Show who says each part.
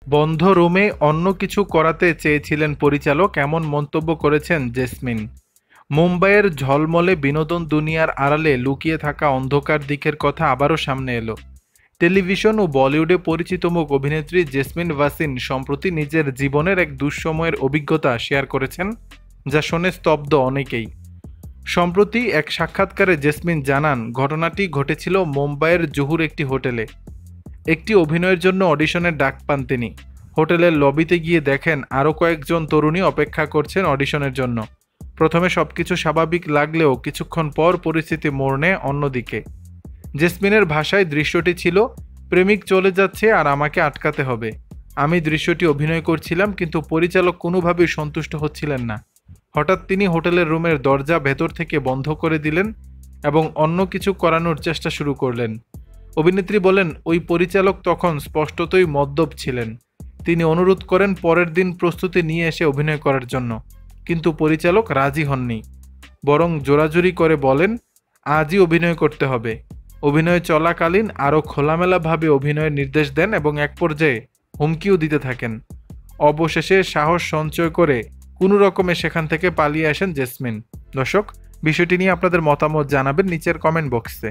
Speaker 1: বন্ধ রুমে অন্য কিছু করাতে চেয়েছিলেন পরিচালক, এমন মন্তব্য করেছেন জেসমিন। মুম্বাইয়ের ঝলমলে বিনোদন দুনিয়ার আড়ালে লুকিয়ে থাকা অন্ধকার দিকের কথা আবারও সামনে এলো। টেলিভিশন ও বলিউডে পরিচিত মুখ অভিনেত্রী জেসমিন ওয়াসিন সম্প্রতি নিজের জীবনের এক দুঃসময়ের অভিজ্ঞতা শেয়ার করেছেন, যা শুনে স্তব্ধ অনেকেই। সম্প্রতি এক সাক্ষাৎকারে জেসমিন জানান, ঘটনাটি ঘটেছিল মুম্বাইয়ের জুহুর একটি হোটেলে। একটি অভিনয়ের জন্য অডিশনের ডাক পান তিনি। হোটেলের লবিতে গিয়ে দেখেন আরও কয়েকজন তরুণী অপেক্ষা করছেন অডিশনের জন্য। প্রথমে সবকিছু স্বাভাবিক লাগলেও কিছুক্ষণ পর পরিস্থিতি মোড় নেয় অন্যদিকে। জেসমিনের ভাষায় দৃশ্যটি ছিল, প্রেমিক চলে যাচ্ছে আর আমাকে আটকাতে হবে। আমি দৃশ্যটি অভিনয় করছিলাম, কিন্তু পরিচালক কোনোভাবেই সন্তুষ্ট হচ্ছিলেন না। হঠাৎ তিনি হোটেলের রুমের দরজা ভেতর থেকে বন্ধ করে দিলেন এবং অন্য কিছু করানোর চেষ্টা শুরু করলেন। অভিনেত্রী বলেন, ওই পরিচালক তখন স্পষ্টতই মদ্যপ ছিলেন। তিনি অনুরোধ করেন পরের দিন প্রস্তুতি নিয়ে এসে অভিনয় করার জন্য, কিন্তু পরিচালক রাজি হননি, বরং জোরাজুরি করে বলেন আজই অভিনয় করতে হবে। অভিনয় চলাকালীন আরও খোলামেলাভাবে অভিনয়ের নির্দেশ দেন এবং এক পর্যায়ে হুমকিও দিতে থাকেন। অবশেষে সাহস সঞ্চয় করে কোনো রকমে সেখান থেকে পালিয়ে আসেন জেসমিন। দর্শক, বিষয়টি নিয়ে আপনাদের মতামত জানাবেন নিচের কমেন্ট বক্সে।